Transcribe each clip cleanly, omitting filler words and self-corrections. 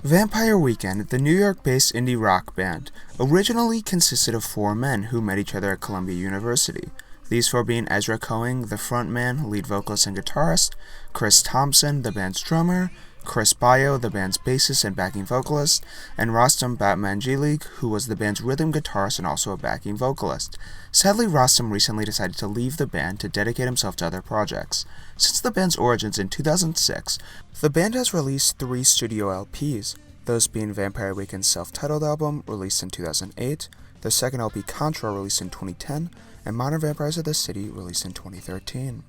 Vampire Weekend, the New York-based indie rock band, originally consisted of 4 men who met each other at Columbia University. These 4 being Ezra Cohen, the frontman, lead vocalist and guitarist, Chris Thompson, the band's drummer, Chris Baio, the band's bassist and backing vocalist, and Rostam Batmangilik, who was the band's rhythm guitarist and also a backing vocalist. Sadly, Rostam recently decided to leave the band to dedicate himself to other projects. Since the band's origins in 2006, the band has released 3 studio LPs, those being Vampire Weekend's self-titled album, released in 2008, their second LP Contra, released in 2010, and Modern Vampires of the City, released in 2013.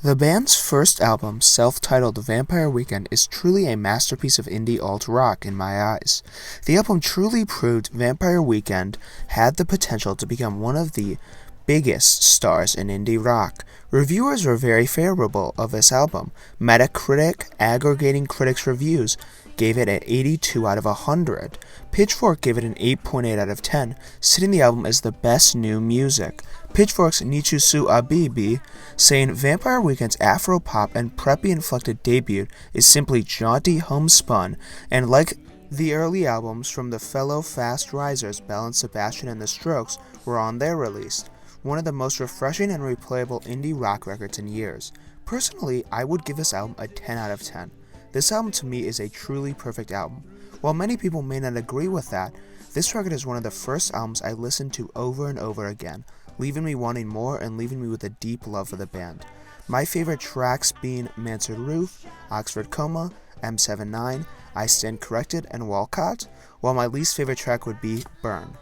The band's first album, self-titled Vampire Weekend, is truly a masterpiece of indie alt-rock in my eyes. The album truly proved Vampire Weekend had the potential to become one of the biggest stars in indie rock. Reviewers were very favorable of this album. Metacritic, aggregating critics' reviews, gave it an 82 out of 100. Pitchfork gave it an 8.8 out of 10, citing the album as the best new music. Pitchfork's Nichusu Abibi saying Vampire Weekend's Afro-pop and preppy-inflected debut is simply jaunty homespun, and like the early albums from the fellow fast risers Belle and Sebastian and the Strokes were on their release, one of the most refreshing and replayable indie rock records in years. Personally, I would give this album a 10 out of 10. This album to me is a truly perfect album. While many people may not agree with that, this record is one of the first albums I listened to over and over again, leaving me wanting more and leaving me with a deep love for the band. My favorite tracks being Mansard Roof, Oxford Coma, M79, I Stand Corrected, and Walcott, while my least favorite track would be Burn.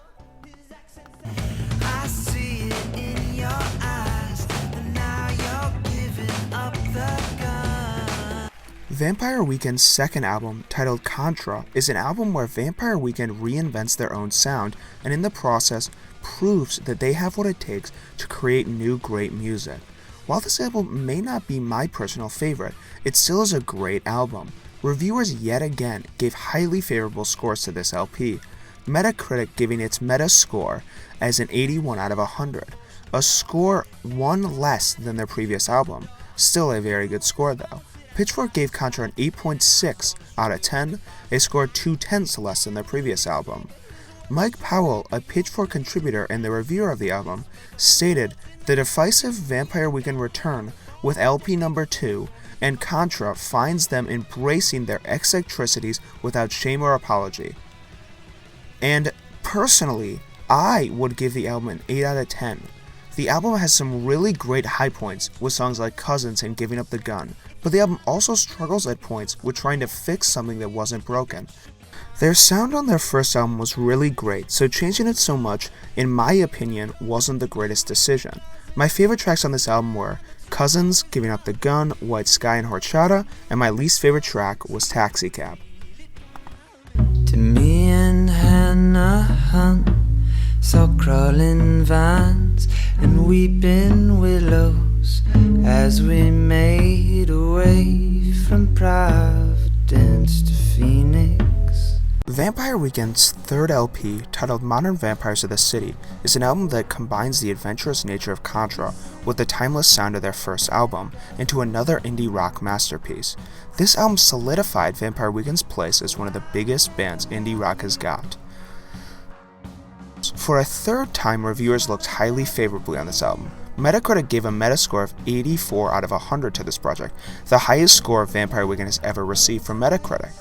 I see it in your eyes, and now you're giving up the gun. Vampire Weekend's second album, titled Contra, is an album where Vampire Weekend reinvents their own sound, and in the process, proves that they have what it takes to create new great music. While this album may not be my personal favorite, it still is a great album. Reviewers yet again gave highly favorable scores to this LP, Metacritic giving its meta score as an 81 out of 100, a score 1 less than their previous album. Still a very good score though. Pitchfork gave Contra an 8.6 out of 10, a score 2/10 less than their previous album. Mike Powell, a Pitchfork contributor and the reviewer of the album, stated, "The decisive Vampire Weekend return with LP number 2 and Contra finds them embracing their eccentricities without shame or apology." And personally, I would give the album an 8 out of 10. The album has some really great high points with songs like Cousins and Giving Up the Gun, but the album also struggles at points with trying to fix something that wasn't broken. Their sound on their first album was really great, so changing it so much, in my opinion, wasn't the greatest decision. My favorite tracks on this album were Cousins, Giving Up the Gun, White Sky, and Horchata, and my least favorite track was Taxi Cab. To me and Hannah Hunt saw crawling vines and weeping willows as we made our way from Providence to Phoenix. Vampire Weekend's third LP, titled Modern Vampires of the City, is an album that combines the adventurous nature of Contra with the timeless sound of their first album into another indie rock masterpiece. This album solidified Vampire Weekend's place as one of the biggest bands indie rock has got. For a third time, reviewers looked highly favorably on this album. Metacritic gave a metascore of 84 out of 100 to this project, the highest score Vampire Weekend has ever received from Metacritic.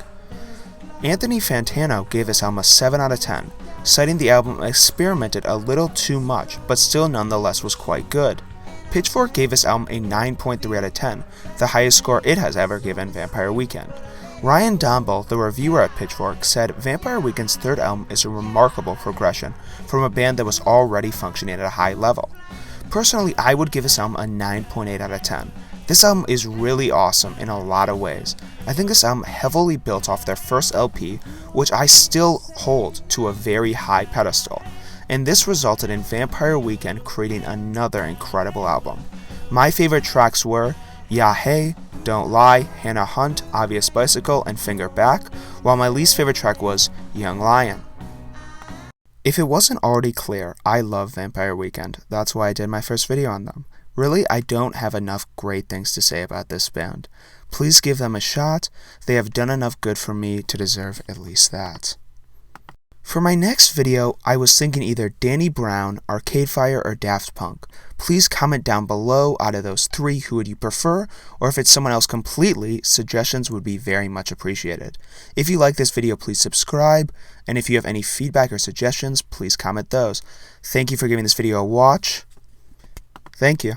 Anthony Fantano gave this album a 7 out of 10, citing the album experimented a little too much, but still nonetheless was quite good. Pitchfork gave this album a 9.3 out of 10, the highest score it has ever given Vampire Weekend. Ryan Domble, the reviewer at Pitchfork, said Vampire Weekend's third album is a remarkable progression from a band that was already functioning at a high level. Personally, I would give this album a 9.8 out of 10. This album is really awesome in a lot of ways. I think this album heavily built off their first LP, which I still hold to a very high pedestal, and this resulted in Vampire Weekend creating another incredible album. My favorite tracks were Yeah Hey, Don't Lie, Hannah Hunt, Obvious Bicycle, and Finger Back, while my least favorite track was Young Lion. If it wasn't already clear, I love Vampire Weekend. That's why I did my first video on them. Really, I don't have enough great things to say about this band. Please give them a shot. They have done enough good for me to deserve at least that. For my next video, I was thinking either Danny Brown, Arcade Fire, or Daft Punk. Please comment down below out of those three who would you prefer, or if it's someone else completely, suggestions would be very much appreciated. If you like this video, please subscribe, and if you have any feedback or suggestions, please comment those. Thank you for giving this video a watch. Thank you.